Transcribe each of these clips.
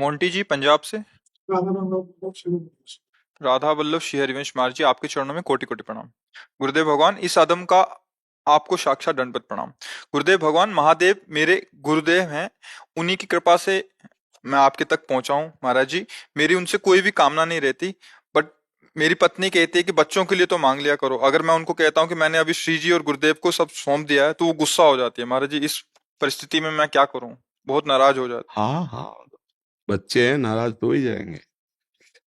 Monty जी पंजाब से। राधा राधा वल्लभ श्री हरिवंश मार जी, आपके चरणों में कोटि कोटि प्रणाम। गुरुदेव भगवान, इस आदम का आपको साक्षात दंडवत प्रणाम। गुरुदेव भगवान, महादेव मेरे गुरुदेव हैं, उन्हीं की कृपा से मैं आपके तक पहुंचा हूं महाराज जी। मेरी उनसे कोई भी कामना नहीं रहती, बट मेरी पत्नी कहती है कि बच्चों के लिए तो मांग लिया करो। अगर मैं उनको कहता हूँ कि मैंने अभी श्री जी और गुरुदेव को सब सौंप दिया है, तो वो गुस्सा हो जाती है महाराज जी। इस परिस्थिति में मैं क्या करूं, बहुत नाराज हो जाती हाँ हाँ, बच्चे हैं, नाराज तो ही जाएंगे।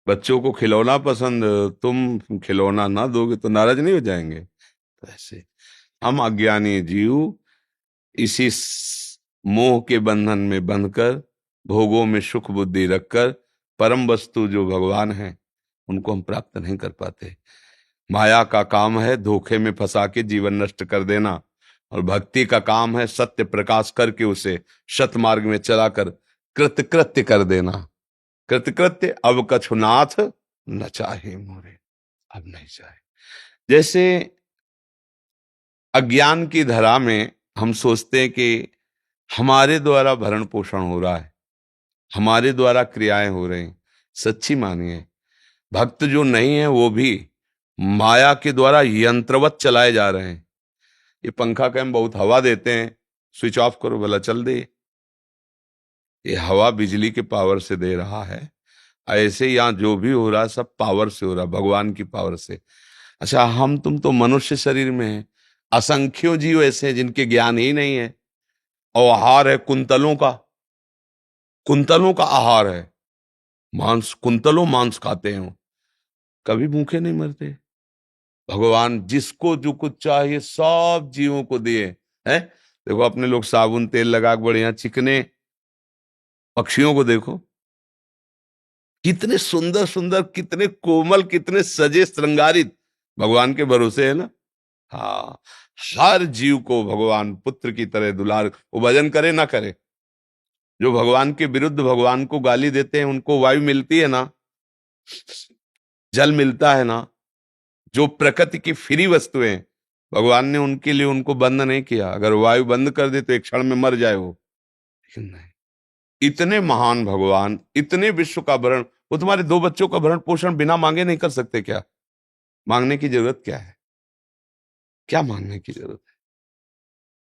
बच्चों को खिलौना पसंद, तुम खिलौना ना दोगे तो नाराज नहीं हो जाएंगे। तो ऐसे हम अज्ञानी जीव इसी मोह के बंधन में बंधकर, भोगों में सुख बुद्धि रखकर, परम वस्तु जो भगवान है उनको हम प्राप्त नहीं कर पाते। माया का काम है धोखे में फंसा के जीवन नष्ट कर देना, और भक्ति का काम है सत्य प्रकाश करके उसे सत मार्ग में चलाकर कृतकृत्य कर देना। कृतकृत्य अब कछुनाथ न चाहे मोरे, अब नहीं चाहे। जैसे अज्ञान की धरा में हम सोचते हैं कि हमारे द्वारा भरण पोषण हो रहा है, हमारे द्वारा क्रियाएं हो रही हैं। सच्ची मानिए, भक्त जो नहीं है वो भी माया के द्वारा यंत्रवत चलाए जा रहे हैं। ये पंखा का हम बहुत हवा देते हैं, स्विच ऑफ करो भला चल दे। ये हवा बिजली के पावर से दे रहा है। ऐसे यहाँ जो भी हो रहा है सब पावर से हो रहा है, भगवान की पावर से। अच्छा, हम तुम तो मनुष्य शरीर में हैं, असंख्यों जीव ऐसे हैं जिनके ज्ञान ही नहीं है। और आहार है कुंतलों का, कुंतलों का आहार है मांस, कुंतलों मांस खाते हैं, कभी भूखे नहीं मरते। भगवान जिसको जो कुछ चाहिए सब जीवों को दिए हैं। देखो अपने लोग साबुन तेल लगा के बढ़िया चिकने, पक्षियों को देखो कितने सुंदर सुंदर, कितने कोमल, कितने सजे श्रृंगारित, भगवान के भरोसे है ना। हाँ, हर जीव को भगवान पुत्र की तरह दुलार, वो भजन करे ना करे। जो भगवान के विरुद्ध भगवान को गाली देते हैं उनको वायु मिलती है ना, जल मिलता है ना। जो प्रकृति की फ्री वस्तुएं, भगवान ने उनके लिए उनको बंद नहीं किया। अगर वायु बंद कर दे तो एक क्षण में मर जाए वो, लेकिन नहीं। इतने महान भगवान, इतने विश्व का भरण, वो तुम्हारे दो बच्चों का भरण पोषण बिना मांगे नहीं कर सकते क्या? मांगने की जरूरत क्या है? क्या मांगने की जरूरत है?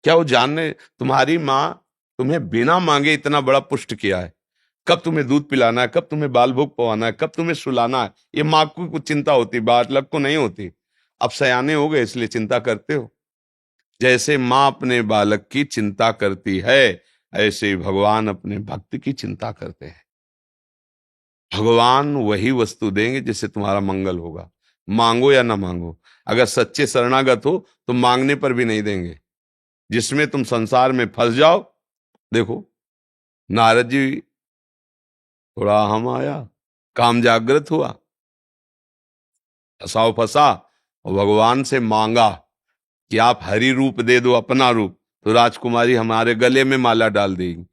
क्या वो जानने, तुम्हारी माँ तुम्हें बिना मांगे इतना बड़ा पुष्ट किया है। कब तुम्हें दूध पिलाना है, कब तुम्हें बाल भोग पवाना है, कब तुम्हें सुलाना है, ये माँ को कुछ चिंता होती, बालक को नहीं होती। अब सयाने हो गए इसलिए चिंता करते हो। जैसे माँ अपने बालक की चिंता करती है, ऐसे ही भगवान अपने भक्त की चिंता करते हैं। भगवान वही वस्तु देंगे जिससे तुम्हारा मंगल होगा, मांगो या ना मांगो। अगर सच्चे शरणागत हो तो मांगने पर भी नहीं देंगे। जिसमें तुम संसार में फंस जाओ, देखो नारद जी, थोड़ा हम आया, काम जागृत हुआ, फंसाओ फंसा, और भगवान से मांगा कि आप हरि रूप दे दो, अपना रूप, तो राजकुमारी हमारे गले में माला डाल देगी।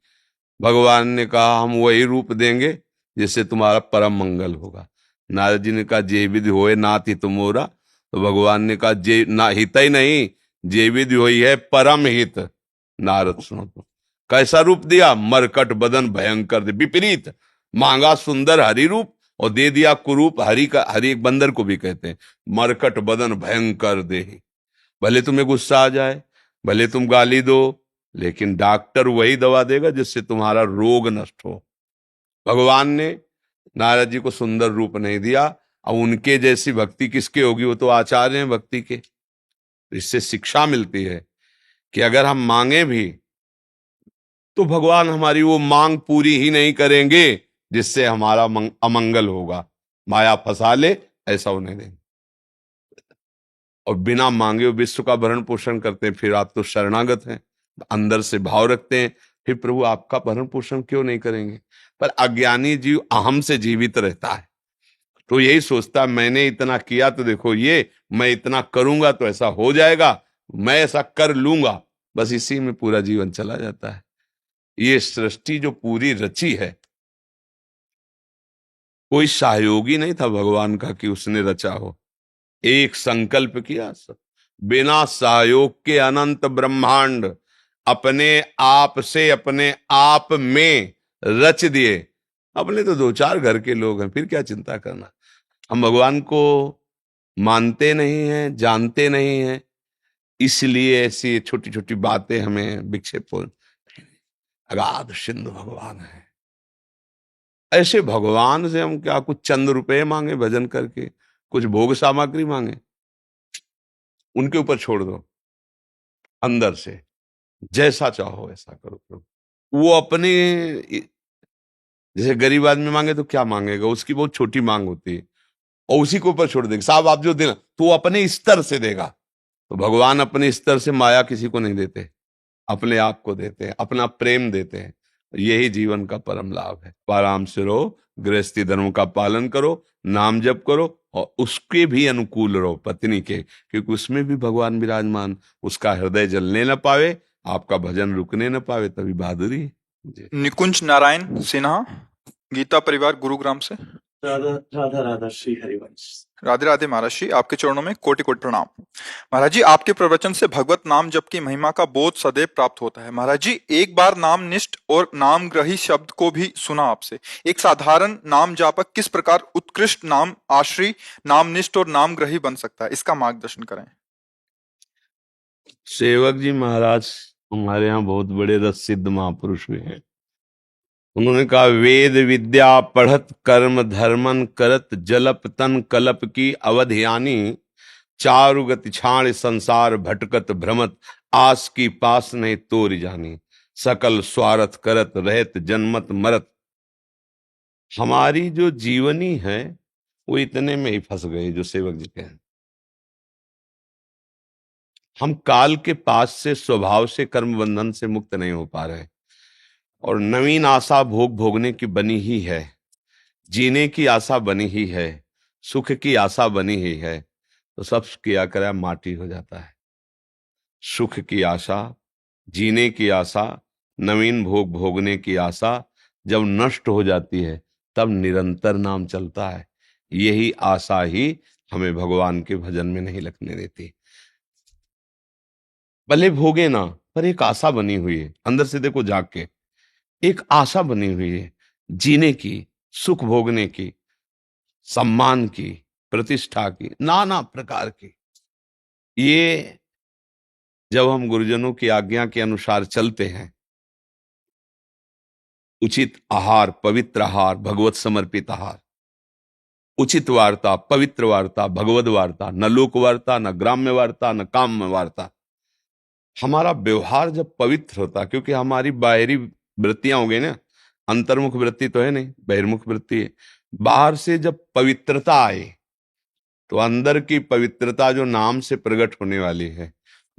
भगवान ने कहा हम वही रूप देंगे जिससे तुम्हारा परम मंगल होगा। नारद जी ने कहा जे विधि होए नाथ हित मोरा, तो भगवान ने कहा जे ना हित ही नहीं, जे विधि होई है परम हित। नारद सुनो तो कैसा रूप दिया, मरकट बदन भयंकर दे, विपरीत। मांगा सुंदर हरि रूप और दे दिया कुरूप। हरि का, हरि एक बंदर को भी कहते हैं। मरकट बदन भयंकर दे, भले तुम्हें गुस्सा आ जाए, भले तुम गाली दो, लेकिन डॉक्टर वही दवा देगा जिससे तुम्हारा रोग नष्ट हो। भगवान ने नारद जी को सुंदर रूप नहीं दिया। अब उनके जैसी भक्ति किसके होगी, वो तो आचार्य हैं भक्ति के। इससे शिक्षा मिलती है कि अगर हम मांगे भी तो भगवान हमारी वो मांग पूरी ही नहीं करेंगे जिससे हमारा अमंगल होगा। माया फंसा ले, ऐसा उन्हें देंगे। और बिना मांगे वो विश्व का भरण पोषण करते हैं। फिर आप तो शरणागत हैं, अंदर से भाव रखते हैं, फिर प्रभु आपका भरण पोषण क्यों नहीं करेंगे? पर अज्ञानी जीव अहम से जीवित रहता है, तो यही सोचता मैंने इतना किया तो देखो ये, मैं इतना करूंगा तो ऐसा हो जाएगा, मैं ऐसा कर लूंगा। बस इसी में पूरा जीवन चला जाता है। ये सृष्टि जो पूरी रची है, कोई सहयोगी नहीं था भगवान का कि उसने रचा हो। एक संकल्प किया, सब बिना सहयोग के अनंत ब्रह्मांड अपने आप से अपने आप में रच दिए। अपने तो 2-4 घर के लोग हैं, फिर क्या चिंता करना। हम भगवान को मानते नहीं हैं, जानते नहीं हैं, इसलिए ऐसी छोटी छोटी बातें हमें विक्षेप हो। अगाध सिंधु भगवान है। ऐसे भगवान से हम क्या कुछ चंद रुपए मांगे भजन करके, कुछ भोग सामग्री मांगे? उनके ऊपर छोड़ दो, अंदर से जैसा चाहो वैसा करो प्रभु। वो अपने, जैसे गरीब आदमी मांगे तो क्या मांगेगा, उसकी बहुत छोटी मांग होती है, और उसी के ऊपर छोड़ देगा, साहब आप जो देना, तो वो अपने स्तर से देगा। तो भगवान अपने स्तर से माया किसी को नहीं देते, अपने आप को देते हैं, अपना प्रेम देते हैं। यही जीवन का परम लाभ है। आराम से रहो, गृहस्थी धर्म का पालन करो, नाम जप करो, और उसके भी अनुकूल रहो, पत्नी के, क्योंकि उसमें भी भगवान विराजमान। उसका हृदय जलने न पावे, आपका भजन रुकने न पावे, तभी बहादुरी है। जी। निकुंज नारायण सिन्हा, गीता परिवार गुरुग्राम से। राधा राधा राधा श्री हरिवंश। राधे राधे महाराज जी, आपके चरणों में कोटि कोटि प्रणाम। महाराज जी, आपके प्रवचन से भगवत नाम जप की महिमा का बोध सदैव प्राप्त होता है। महाराज जी, एक बार नाम निष्ठ और नामग्रही शब्द को भी सुना आपसे। एक साधारण नाम जापक किस प्रकार उत्कृष्ट नाम आश्री, नामनिष्ठ और नामग्रही बन सकता है, इसका मार्गदर्शन करें। सेवक जी महाराज हमारे यहाँ बहुत बड़े रस सिद्ध महापुरुष हुए हैं। उन्होंने कहा, वेद विद्या पढ़त कर्म धर्मन करत, जलप तन कलप की अवधियानी, चारु गति छाण संसार भटकत भ्रमत, आस की पास नहीं तोर जानी, सकल स्वार्थ करत रहत जन्मत मरत। हमारी जो जीवनी है वो इतने में ही फंस गई, जो सेवक जी कहें। हम काल के पास से, स्वभाव से, कर्म बंधन से मुक्त नहीं हो पा रहे, और नवीन आशा भोग भोगने की बनी ही है, जीने की आशा बनी ही है, सुख की आशा बनी ही है, तो सब किया करा माटी हो जाता है। सुख की आशा, जीने की आशा, नवीन भोग भोगने की आशा जब नष्ट हो जाती है, तब निरंतर नाम चलता है। यही आशा ही हमें भगवान के भजन में नहीं लगने देती। भले भोगे ना, पर एक आशा बनी हुई है अंदर से, देखो जाग के, एक आशा बनी हुई है जीने की, सुख भोगने की, सम्मान की, प्रतिष्ठा की, नाना प्रकार की। ये जब हम गुरुजनों की आज्ञा के अनुसार चलते हैं, उचित आहार, पवित्र आहार, भगवत समर्पित आहार, उचित वार्ता, पवित्र वार्ता, भगवद वार्ता, न लोक वार्ता, न ग्राम्य वार्ता, न काम्य वार्ता। हमारा व्यवहार जब पवित्र होता, क्योंकि हमारी बाहरी वृत्तियां हो गई ना, अंतर्मुख वृत्ति तो है नहीं, बहिर्मुख वृत्ति है। बाहर से जब पवित्रता आए, तो अंदर की पवित्रता जो नाम से प्रकट होने वाली है,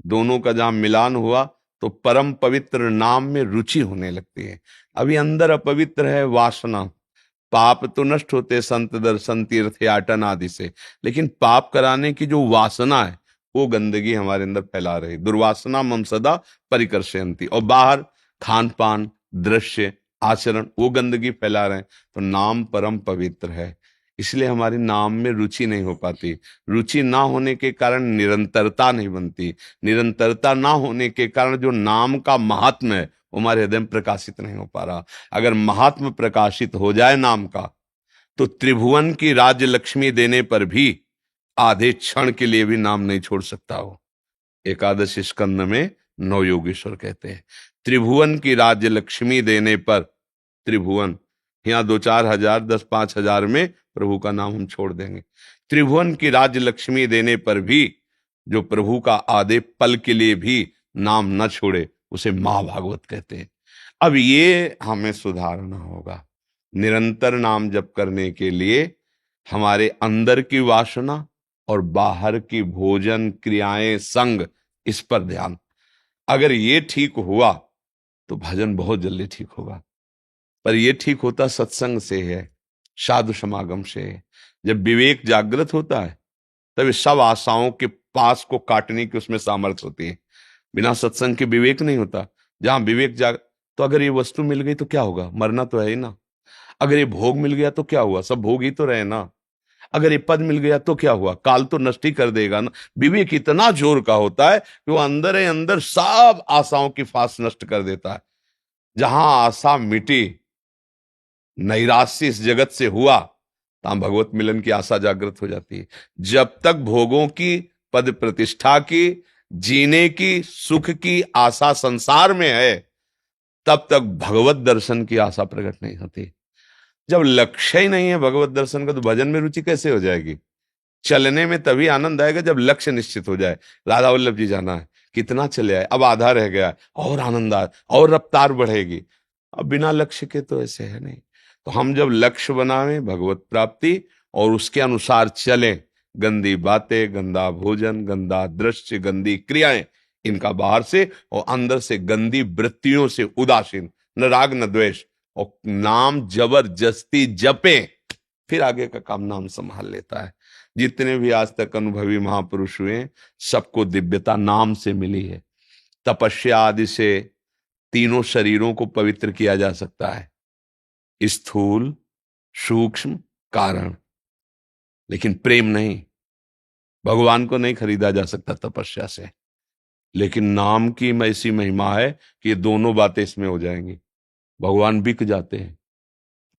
दोनों का जहां मिलान हुआ, तो परम पवित्र नाम में रुचि होने लगती है। अभी अंदर अपवित्र है वासना, पाप तो नष्ट होते संत दर्शन तीर्थ याटन आदि से, लेकिन पाप कराने की जो वासना है, वो गंदगी हमारे अंदर फैला रही। दुर्वासना मम सदा परिकर्षयन्ति, और बाहर खान पान, दृश्य, आचरण, वो गंदगी फैला रहे हैं। तो नाम परम पवित्र है, इसलिए हमारी नाम में रुचि नहीं हो पाती। रुचि ना होने के कारण निरंतरता नहीं बनती। निरंतरता ना होने के कारण जो नाम का महात्म्य है, वो हमारे हृदय में प्रकाशित नहीं हो पा रहा। अगर महात्म प्रकाशित हो जाए नाम का, तो त्रिभुवन की राज्य लक्ष्मी देने पर भी आधे क्षण के लिए भी नाम नहीं छोड़ सकता हो। एकादश स्कंद में नौ योगेश्वर कहते हैं, त्रिभुवन की राज्य लक्ष्मी देने पर, त्रिभुवन यहाँ 2-4 हजार, 10-5 हजार में प्रभु का नाम हम छोड़ देंगे। त्रिभुवन की राज्य लक्ष्मी देने पर भी जो प्रभु का आधे पल के लिए भी नाम न छोड़े, उसे महाभागवत कहते हैं। अब ये हमें सुधारना होगा। निरंतर नाम जप करने के लिए हमारे अंदर की वासना और बाहर की भोजन, क्रियाएं, संग, इस पर ध्यान। अगर ये ठीक हुआ तो भजन बहुत जल्दी ठीक होगा। पर ये ठीक होता सत्संग से है, साधु समागम से है। जब विवेक जागृत होता है, तब सब आशाओं के पास को काटने की उसमें सामर्थ्य होती है। बिना सत्संग के विवेक नहीं होता। जहां विवेक तो अगर ये वस्तु मिल गई तो क्या होगा, मरना तो है ही ना। अगर ये भोग मिल गया तो क्या हुआ, सब भोग ही तो रहे ना। अगर ये पद मिल गया तो क्या हुआ, काल तो नष्ट ही कर देगा ना। विवेक इतना जोर का होता है कि वो अंदर ही अंदर सब आशाओं की फांस नष्ट कर देता है। जहां आशा मिटी, नैराश्य इस जगत से हुआ, तहां भगवत मिलन की आशा जागृत हो जाती है। जब तक भोगों की, पद प्रतिष्ठा की, जीने की, सुख की आशा संसार में है, तब तक भगवत दर्शन की आशा प्रकट नहीं होती। जब लक्ष्य ही नहीं है भगवत दर्शन का, तो भजन में रुचि कैसे हो जाएगी? चलने में तभी आनंद आएगा जब लक्ष्य निश्चित हो जाए। राधा वल्लभ जी जाना है, कितना चले आए, अब आधा रह गया, और आनंद आए, और रफ्तार बढ़ेगी। अब बिना लक्ष्य के तो ऐसे है नहीं। तो हम जब लक्ष्य बनावे भगवत प्राप्ति और उसके अनुसार चलें, गंदी बातें, गंदा भोजन, गंदा दृश्य, गंदी क्रियाएं, इनका बाहर से और अंदर से गंदी वृत्तियों से उदासीन, न राग न द्वेष, और नाम जबरदस्ती जपें, फिर आगे का काम नाम संभाल लेता है। जितने भी आज तक अनुभवी महापुरुष हुए, सबको दिव्यता नाम से मिली है। तपस्या आदि से तीनों शरीरों को पवित्र किया जा सकता है, स्थूल, सूक्ष्म, कारण, लेकिन प्रेम नहीं। भगवान को नहीं खरीदा जा सकता तपस्या से, लेकिन नाम की ऐसी महिमा है कि ये दोनों बातें इसमें हो जाएंगी। भगवान बिक जाते हैं,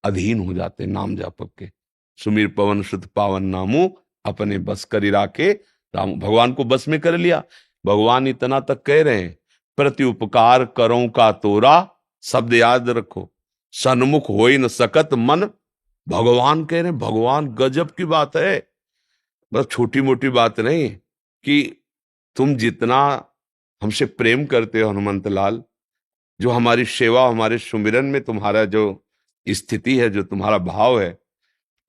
अधीन हो जाते हैं नाम जापक के। सुमीर पवन सुत पावन नामू, अपने बस करी राखे राम। भगवान को बस में कर लिया। भगवान इतना तक कह रहे हैं, प्रति उपकार करो का तोरा, शब्द याद रखो, सन्मुख हो न सकत मन। भगवान कह रहे हैं, भगवान गजब की बात है, बस छोटी मोटी बात नहीं, कि तुम जितना हमसे प्रेम करते हो हनुमंत लाल, जो हमारी सेवा, हमारे सुमिरन में तुम्हारा जो स्थिति है, जो तुम्हारा भाव है,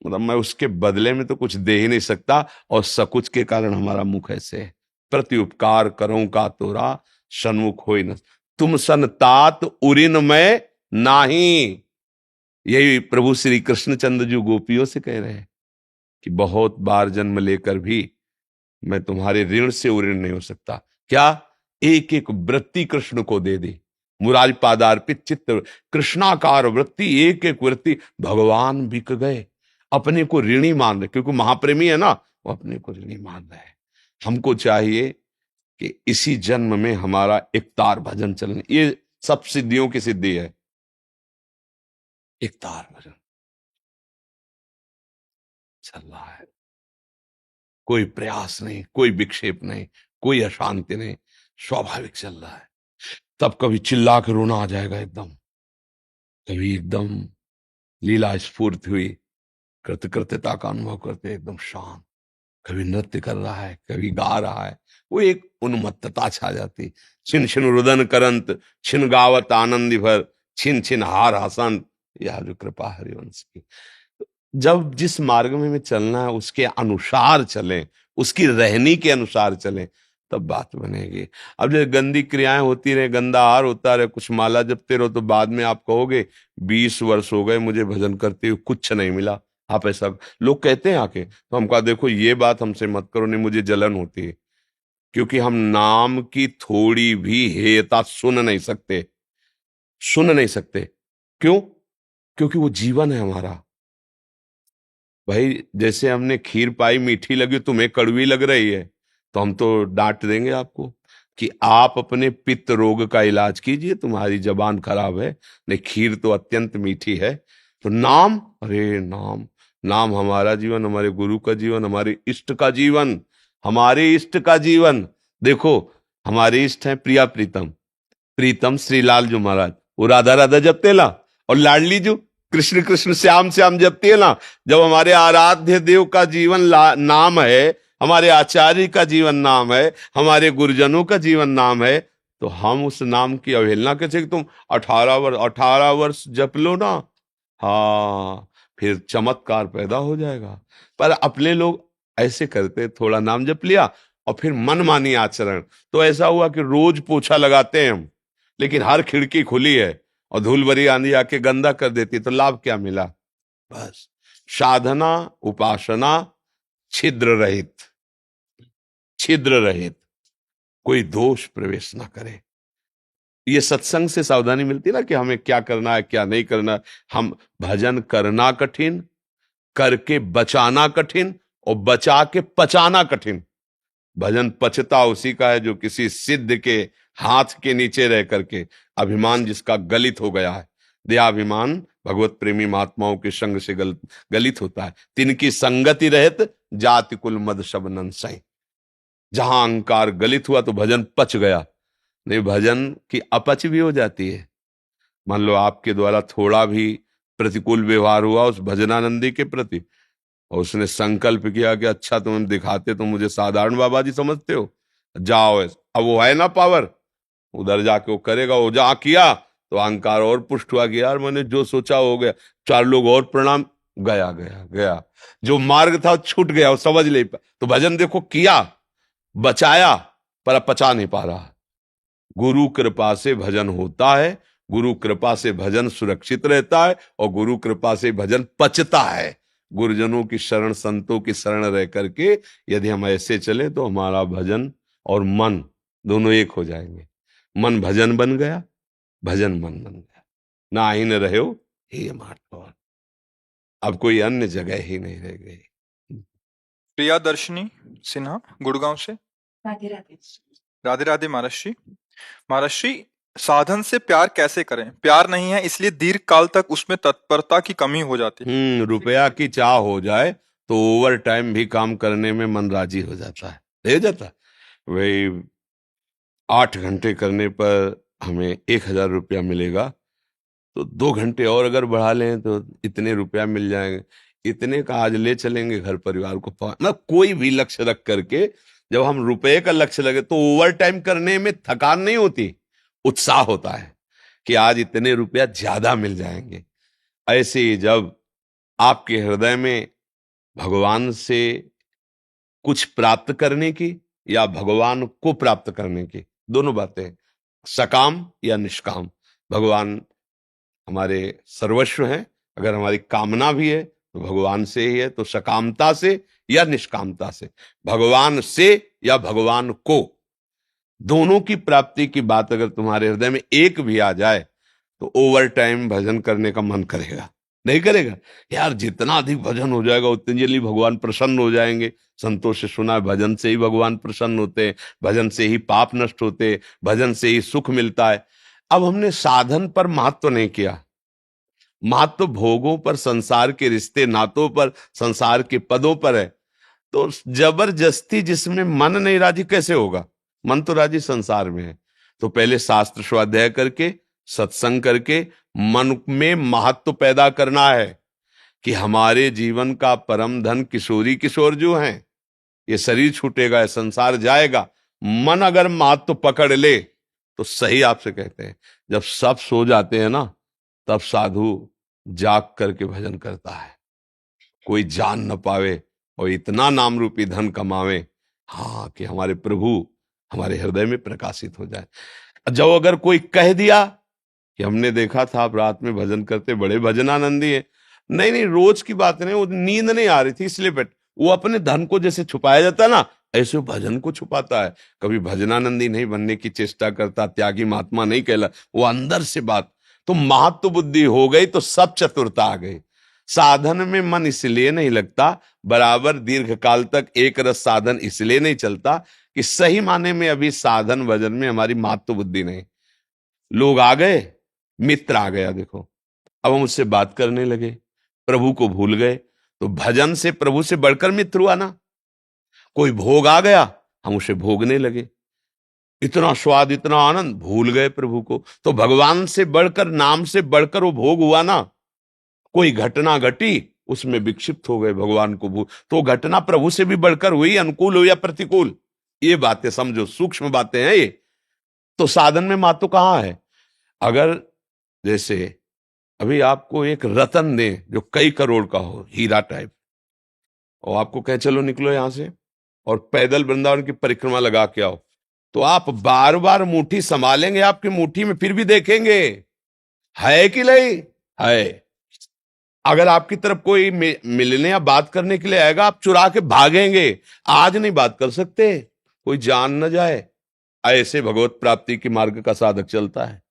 मतलब मैं उसके बदले में तो कुछ दे ही नहीं सकता, और सकुच के कारण हमारा मुख ऐसे है। प्रति उपकार करूं का तोरा, सन्मुख होई न तुम सन तात उरिन में नाही। यही प्रभु श्री कृष्णचंद्र जी गोपियों से कह रहे हैं कि बहुत बार जन्म लेकर भी मैं तुम्हारे ऋण से उऋण नहीं हो सकता। क्या? एक एक वृत्ति कृष्ण को दे दी, मुरारी पादार्पित चित्त, कृष्णाकार वृत्ति, एक एक वृत्ति। भगवान बिक गए, अपने को ऋणी मान रहे, क्योंकि महाप्रेमी है ना, वो अपने को ऋणी मान रहे हैं। हमको चाहिए कि इसी जन्म में हमारा एकतार भजन चलने, ये सब सिद्धियों की सिद्धि है, एकतार भजन चल रहा है। कोई प्रयास नहीं, कोई विक्षेप नहीं, कोई अशांति नहीं, स्वाभाविक चल रहा है। तब कभी चिल्ला के रोना आ जाएगा एकदम, कभी एकदम लीला स्फूर्त हुई, कृतकृत्यता का अनुभव करते एकदम शांत, कभी नृत्य कर रहा है, कभी गा रहा है, वो एक उन्मत्तता छा जाती। छिन छिन रुदन करंत, छिन गावत आनंदी भर, छिन छिन हार हसंत, यह जो कृपा हरिवंश की। जब जिस मार्ग में हमें चलना है उसके अनुसार चलें, उसकी रहनी के अनुसार चलें, तब बात बनेगी। अब जो गंदी क्रियाएं होती रहे, गंदा आहार होता रहे, कुछ माला जपते रहो, तो बाद में आप कहोगे 20 वर्ष हो गए मुझे भजन करते हुए, कुछ नहीं मिला। आप ऐसा लोग कहते हैं आके, तो हम कहा देखो ये बात हमसे मत करो, नहीं मुझे जलन होती है, क्योंकि हम नाम की थोड़ी भी हेयता सुन नहीं सकते, सुन नहीं सकते। क्यों? क्योंकि वो जीवन है हमारा। भाई जैसे हमने खीर पाई, मीठी लगी, तुम्हें कड़वी लग रही है, तो हम तो डांट देंगे आपको कि आप अपने पित्त रोग का इलाज कीजिए, तुम्हारी जबान खराब है। नहीं, खीर तो अत्यंत मीठी है। तो नाम, अरे नाम, नाम हमारा जीवन, हमारे गुरु का जीवन, हमारे इष्ट का जीवन, हमारे इष्ट का जीवन। देखो हमारे इष्ट हैं प्रिया प्रीतम, प्रीतम श्रीलाल जो महाराज, वो राधा राधा जपते ला, और लाडली जो कृष्ण कृष्ण श्याम श्याम जपती है ना। जब हमारे आराध्य देव का जीवन नाम है, हमारे आचार्य का जीवन नाम है, हमारे गुरुजनों का जीवन नाम है, तो हम उस नाम की अवहेलना कैसे कि तुम 18 वर्ष जप लो ना, हाँ फिर चमत्कार पैदा हो जाएगा। पर अपने लोग ऐसे करते, थोड़ा नाम जप लिया और फिर मनमानी आचरण। तो ऐसा हुआ कि रोज पोछा लगाते हैं हम, लेकिन हर खिड़की खुली है और धूल भरी आंधी आके गंदा कर देती, तो लाभ क्या मिला? बस साधना उपासना छिद्र रहित, छिद्र रहित, कोई दोष प्रवेश ना करे। ये सत्संग से सावधानी मिलती ना कि हमें क्या करना है क्या नहीं करना। हम भजन करना कठिन, करके बचाना कठिन, और बचा के पचाना कठिन। भजन पचता उसी का है जो किसी सिद्ध के हाथ के नीचे रह करके, अभिमान जिसका गलित हो गया है, देहाभिमान भगवत प्रेमी महात्माओं के संग से गलित होता है। तिनकी संगति रहत जाति कुल मद सब नंसई। जहां अहंकार गलित हुआ तो भजन पच गया, नहीं भजन की अपच भी हो जाती है। मान लो आपके द्वारा थोड़ा भी प्रतिकूल व्यवहार हुआ उस भजनानंदी के प्रति, और उसने संकल्प किया कि अच्छा तुम दिखाते तो मुझे साधारण बाबा जी समझते हो, जाओ। अब वो है ना पावर, उधर जाके वो करेगा। वो जा किया तो अहंकार और पुष्ट हुआ कि यार मैंने जो सोचा हो गया। चार लोग और प्रणाम, गया गया गया, जो मार्ग था वो छूट गया, वो समझ नहीं पा। तो भजन देखो किया, बचाया, पर अब पचा नहीं पा रहा। गुरु कृपा से भजन होता है, गुरु कृपा से भजन सुरक्षित रहता है, और गुरु कृपा से भजन पचता है। गुरुजनों की शरण, संतों की शरण रह करके यदि हम ऐसे चले तो हमारा भजन और मन दोनों एक हो जाएंगे। मन भजन बन गया, भजन मन बन गया। ना ही न रहे हो हे माधव, अब कोई अन्य जगह ही नहीं रह गई। प्रिया दर्शनी सिन्हा गुड़गांव से। राधे राधे। राधे राधे महाराज जी। महाराज जी, साधन से प्यार कैसे करें? प्यार नहीं है इसलिए दीर्घ काल तक उसमें तत्परता की कमी हो जाती है। रुपया की चाह हो जाए तो ओवर टाइम भी काम करने में मन राजी हो जाता है, ले जाता है। वही 8 घंटे करने पर हमें 1,000 रुपया मिलेगा, तो 2 घंटे और अगर बढ़ा लें तो इतने रुपया मिल जाएंगे। इतने का आज ले चलेंगे घर परिवार को ना, कोई भी लक्ष्य रख करके जब हम रुपए का लक्ष्य लगे तो ओवर टाइम करने में थकान नहीं होती, उत्साह होता है कि आज इतने रुपया ज्यादा मिल जाएंगे। ऐसे ही जब आपके हृदय में भगवान से कुछ प्राप्त करने की या भगवान को प्राप्त करने की, दोनों बातें, सकाम या निष्काम, भगवान हमारे सर्वस्व हैं। अगर हमारी कामना भी है तो भगवान से ही है, तो सकामता से या निष्कामता से, भगवान से या भगवान को, दोनों की प्राप्ति की बात अगर तुम्हारे हृदय में एक भी आ जाए तो ओवर टाइम भजन करने का मन करेगा, नहीं करेगा? यार जितना अधिक भजन हो जाएगा उतनी जल्दी भगवान प्रसन्न हो जाएंगे। संतों से सुना है भजन से ही भगवान प्रसन्न होते हैं, भजन से ही पाप नष्ट होते हैं, भजन से ही सुख मिलता है। अब हमने साधन पर महत्व नहीं किया, महत्व भोगों पर, संसार के रिश्ते नातों पर, संसार के पदों पर है। तो जबरदस्ती जिसमें मन नहीं राजी कैसे होगा? मन तो राजी संसार में है। तो पहले शास्त्र स्वाध्याय करके, सत्संग करके मन में महत्व पैदा करना है कि हमारे जीवन का परम धन किशोरी किशोर जो हैं, ये शरीर छूटेगा, ये संसार जाएगा। मन अगर महत्व पकड़ ले तो सही आपसे कहते हैं, जब सब सो जाते हैं ना तब साधु जाग करके भजन करता है, कोई जान न पावे और इतना नाम रूपी धन कमावे, हाँ, कि हमारे प्रभु हमारे हृदय में प्रकाशित हो जाए। जब अगर कोई कह दिया कि हमने देखा था आप रात में भजन करते, बड़े भजनानंदी है, नहीं नहीं रोज की बात नहीं, वो नींद नहीं आ रही थी इसलिए बैठ, वो अपने धन को जैसे छुपाया जाता है ना, ऐसे वो भजन को छुपाता है। कभी भजनानंदी नहीं बनने की चेष्टा करता, त्यागी महात्मा नहीं कहला, वो अंदर से बात। तो महत्व बुद्धि हो गई तो सब चतुरता आ गई। साधन में मन इसलिए नहीं लगता, बराबर दीर्घ काल तक एक रस साधन इसलिए नहीं चलता कि सही माने में अभी साधन भजन में हमारी महत्व बुद्धि नहीं। लोग आ गए, मित्र आ गया, देखो अब हम उससे बात करने लगे, प्रभु को भूल गए। तो भजन से प्रभु से बढ़कर मित्र हुआ ना। कोई भोग आ गया, हम उसे भोगने लगे, इतना स्वाद, इतना आनंद, भूल गए प्रभु को। तो भगवान से बढ़कर, नाम से बढ़कर वो भोग हुआ ना। कोई घटना घटी, उसमें विक्षिप्त हो गए, भगवान को भूल, तो घटना प्रभु से भी बढ़कर हुई, अनुकूल हो या प्रतिकूल, ये बातें समझो, सूक्ष्म बातें हैं ये। तो साधन में महत्व कहां है? अगर जैसे अभी आपको एक रतन दे जो कई करोड़ का हो, हीरा टाइप, और आपको कहे चलो निकलो यहां से और पैदल वृंदावन की परिक्रमा लगा के आओ, तो आप बार बार मुट्ठी संभालेंगे, आपकी मुट्ठी में फिर भी देखेंगे है कि नहीं है। अगर आपकी तरफ कोई मिलने या बात करने के लिए आएगा, आप चुरा के भागेंगे, आज नहीं बात कर सकते, कोई जान न जाए। ऐसे भगवत प्राप्ति के मार्ग का साधक चलता है,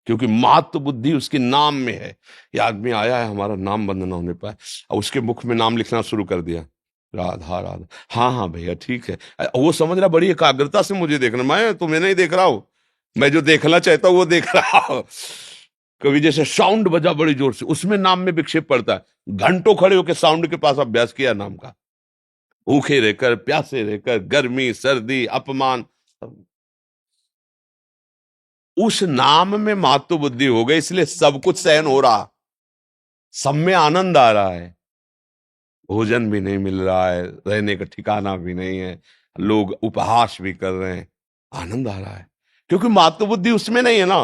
क्योंकि महत्व बुद्धि उसके नाम में है। ये आदमी आया है, हमारा नाम बंद ना होने पाए, और उसके मुख में नाम लिखना शुरू कर दिया, राधा राधा, हाँ हाँ भैया ठीक है। वो समझ रहा बड़ी एकाग्रता से मुझे देखना, मैं तुम्हें नहीं देख रहा हूं, मैं जो देखना चाहता हूं वो देख रहा हूं। कभी जैसे साउंड बजा बड़ी जोर से, उसमें नाम में विक्षेप पड़ता है। घंटों खड़े होकर साउंड के पास अभ्यास किया नाम का, भूखे रहकर, प्यासे रहकर, गर्मी सर्दी अपमान, उस नाम में मातु बुद्धि हो गई, इसलिए सब कुछ सहन हो रहा, सब में आनंद आ रहा है। भोजन भी नहीं मिल रहा है, रहने का ठिकाना भी नहीं है, लोग उपहास भी कर रहे हैं, आनंद आ रहा है, क्योंकि मातु बुद्धि उसमें नहीं है ना,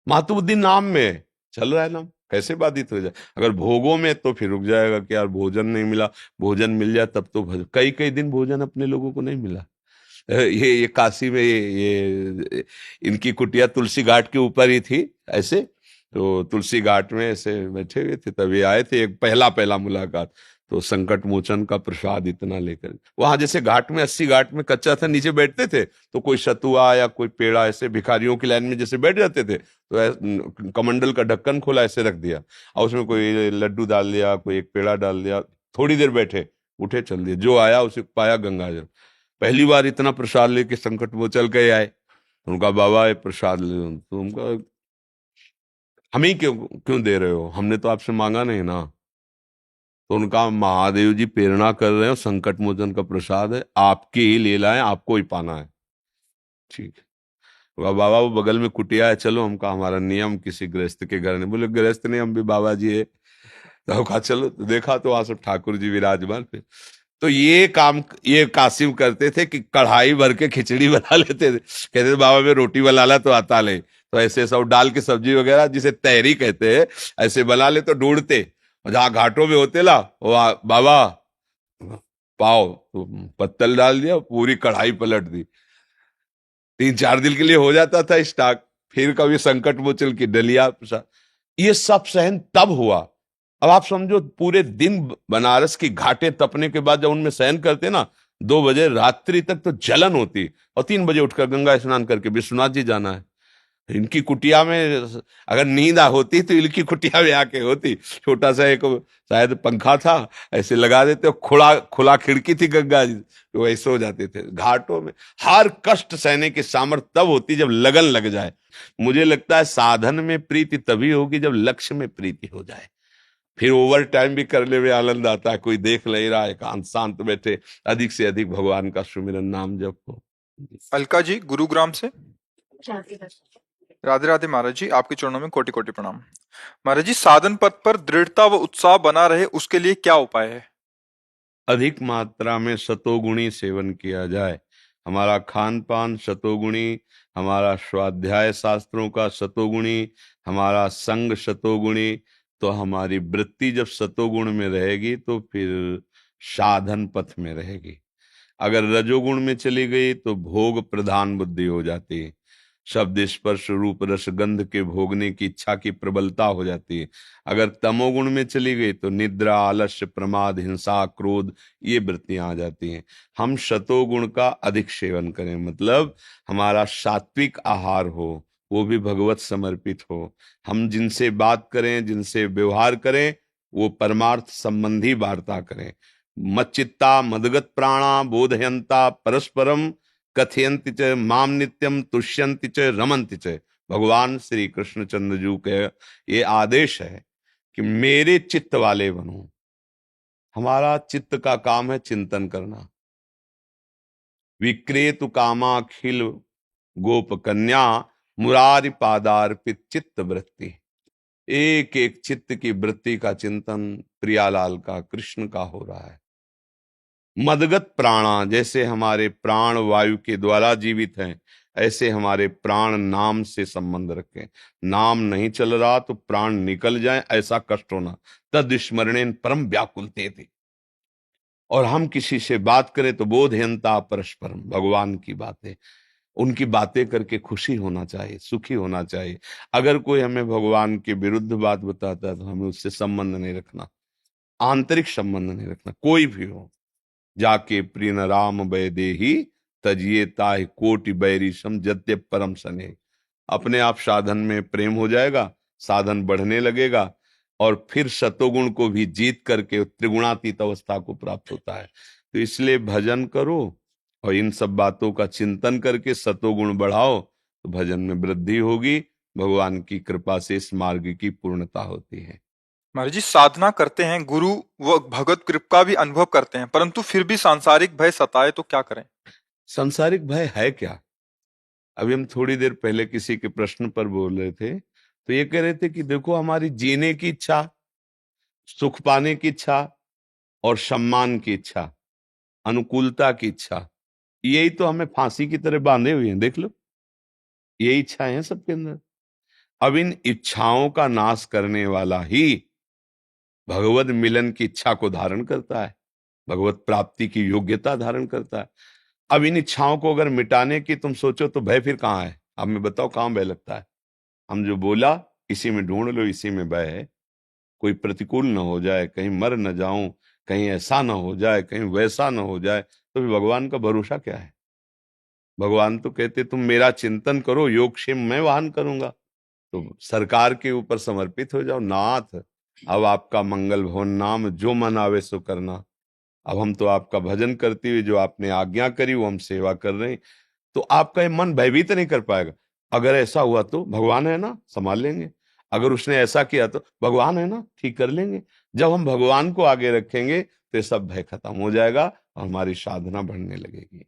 मातु बुद्धि नाम में है। चल रहा है नाम, कैसे बाधित हो जाए। अगर भोगों में तो फिर रुक जाएगा कि यार भोजन नहीं मिला, भोजन मिल जाए तब तो कई कई दिन भोजन अपने लोगों को नहीं मिला। ये काशी में ये इनकी कुटिया तुलसी घाट के ऊपर ही थी ऐसे, तो तुलसी घाट में ऐसे बैठे हुए थे, तभी आए थे, एक पहला पहला मुलाकात, तो संकट मोचन का प्रसाद इतना लेकर, वहां जैसे घाट में 80 घाट में कच्चा था, नीचे बैठते थे तो कोई सतुआ या कोई पेड़ा ऐसे भिखारियों की लाइन में जैसे बैठ जाते थे, तो कमंडल का ढक्कन खोला ऐसे रख दिया और उसमें कोई लड्डू डाल दिया, कोई एक पेड़ा डाल दिया, थोड़ी देर बैठे, उठे चल दिए, जो आया उसे पाया गंगाजल। पहली बार इतना प्रसाद लेके संकट मोचन के आए, उनका बाबा ये प्रसाद ले, तो उनका हम ही क्यों क्यों दे रहे हो, हमने तो आपसे मांगा नहीं ना। तो उनका महादेव जी प्रेरणा कर रहे हो, संकट मोचन का प्रसाद है, आपकी ही लीला है, आपको ही पाना है। ठीक है, बाबा वो बगल में कुटिया है, चलो, हमका हमारा नियम किसी गृहस्थ के घर नहीं, बोले गृहस्थ नहीं, हम भी बाबा जी है, तो कहा चलो, तो देखा तो वहां सब ठाकुर जी विराजमान थे। तो ये काम ये कासिम करते थे कि कढ़ाई भर के खिचड़ी बना लेते थे, कहते थे बाबा में रोटी बनाना तो आता ले, तो ऐसे सब डाल के सब्जी वगैरह जिसे तहरी कहते हैं ऐसे बना ले, तो ढूंढते, और जहाँ घाटों में होते ला वो बाबा पाओ, तो पत्तल डाल दिया, पूरी कढ़ाई पलट दी, 3-4 दिन के लिए हो जाता था स्टॉक। फिर कभी संकट मोचन की डलिया, ये सब सहन तब हुआ। अब आप समझो, पूरे दिन बनारस की घाटे तपने के बाद जब उनमें सहन करते ना, 2 बजे रात्रि तक तो जलन होती, और 3 बजे उठकर गंगा स्नान करके विश्वनाथ जी जाना है। इनकी कुटिया में अगर नींद होती तो इनकी कुटिया में आके होती, छोटा सा एक शायद पंखा था, ऐसे लगा देते, खुला खुला खिड़की थी गंगा जी, तो ऐसे हो जाते थे। घाटों में हर कष्ट सहने की सामर्थ्य तब होती जब लगन लग जाए। मुझे लगता है साधन में प्रीति तभी होगी जब लक्ष्य में प्रीति हो जाए, फिर ओवर टाइम भी करने में आनंद आता है, कोई देख नहीं रहा, एकांत शांत बैठे, अधिक से अधिक भगवान का सुमिरन नाम जप हो। अलका जी गुरुग्राम से। राधे राधे महाराज जी, आपके चरणों में कोटि कोटि प्रणाम। महाराज जी, साधन पथ पर दृढ़ता व उत्साह बना रहे उसके लिए क्या उपाय है? अधिक मात्रा में सतोगुणी सेवन किया जाए, हमारा खान पान सतोगुणी, हमारा स्वाध्याय शास्त्रों का सतोगुणी, हमारा संग सतोगुणी, तो हमारी वृत्ति जब सतोगुण में रहेगी तो फिर साधन पथ में रहेगी। अगर रजोगुण में चली गई तो भोग प्रधान बुद्धि हो जाती है, शब्द स्पर्श रूप रस गंध के भोगने की इच्छा की प्रबलता हो जाती है। अगर तमोगुण में चली गई तो निद्रा आलस्य प्रमाद हिंसा क्रोध ये वृत्तियां आ जाती हैं। हम शतोगुण का अधिक सेवन करें, मतलब हमारा सात्विक आहार हो, वो भी भगवत समर्पित हो, हम जिनसे बात करें जिनसे व्यवहार करें वो परमार्थ संबंधी वार्ता करें। मच्चित्ता मदगत प्राणा बोधयंता परस्परम कथयंति च माम नित्यम तुष्यंति च रमंति च। भगवान श्री कृष्णचंद्र जी के ये आदेश है कि मेरे चित्त वाले बनो। हमारा चित्त का काम है चिंतन करना। विक्रेतु कामाखिल गोप कन्या मुरारी पादार्पित चित्त वृत्ति। एक एक चित्त की वृत्ति का चिंतन प्रियालाल का कृष्ण का हो रहा है। मदगत प्राणा, जैसे हमारे प्राण वायु के द्वारा जीवित हैं, ऐसे हमारे प्राण नाम से संबंध रखें। नाम नहीं चल रहा तो प्राण निकल जाए ऐसा कष्ट होना, तद स्मरणेन परम व्याकुलते थे। और हम किसी से बात करें तो बोधयंता परस्परम, भगवान की बातें, उनकी बातें करके खुशी होना चाहिए, सुखी होना चाहिए। अगर कोई हमें भगवान के विरुद्ध बात बताता है तो हमें उससे संबंध नहीं रखना, आंतरिक संबंध नहीं रखना, कोई भी हो। जाके प्रिय न राम वैदेही तजिए ताहि कोटि बैरी सम जत्य परम सने। अपने आप साधन में प्रेम हो जाएगा, साधन बढ़ने लगेगा, और फिर सतोगुण को भी जीत करके त्रिगुणातीत अवस्था को प्राप्त होता है। तो इसलिए भजन करो और इन सब बातों का चिंतन करके सतोगुण बढ़ाओ, तो भजन में वृद्धि होगी, भगवान की कृपा से इस मार्ग की पूर्णता होती है। महाराज जी, साधना करते हैं, गुरु व भगवत कृपा का भी अनुभव करते हैं, परंतु फिर भी सांसारिक भय सताए तो क्या करें? सांसारिक भय है क्या? अभी हम थोड़ी देर पहले किसी के प्रश्न पर बोल रहे थे, तो ये कह रहे थे कि देखो, हमारी जीने की इच्छा, सुख पाने की इच्छा और सम्मान की इच्छा, अनुकूलता की इच्छा, यही तो हमें फांसी की तरह बांधे हुए हैं। देख लो, यही इच्छाएं हैं सबके अंदर। अब इन इच्छाओं का नाश करने वाला ही भगवत मिलन की इच्छा को धारण करता है, भगवत प्राप्ति की योग्यता धारण करता है। अब इन इच्छाओं को अगर मिटाने की तुम सोचो तो भय फिर कहाँ है? अब मैं बताओ कहाँ भय लगता है? हम जो बोला इसी में ढूंढ लो, इसी में भय है। कोई प्रतिकूल न हो जाए, कहीं मर न जाऊं, कहीं ऐसा न हो जाए, कहीं वैसा न हो जाए, तो फिर भगवान का भरोसा क्या है? भगवान तो कहते तुम मेरा चिंतन करो, योगक्षेम मैं वाहन करूंगा। तो सरकार के ऊपर समर्पित हो जाओ। नाथ, अब आपका मंगल भवन नाम जो मन आवे सो करना। अब हम तो आपका भजन करते हुए जो आपने आज्ञा करी वो हम सेवा कर रहे हैं, तो आपका ये मन भयभीत नहीं कर पाएगा। अगर ऐसा हुआ तो भगवान है ना, संभाल लेंगे। अगर उसने ऐसा किया तो भगवान है ना, ठीक कर लेंगे। जब हम भगवान को आगे रखेंगे तो ये सब भय खत्म हो जाएगा और हमारी साधना बढ़ने लगेगी।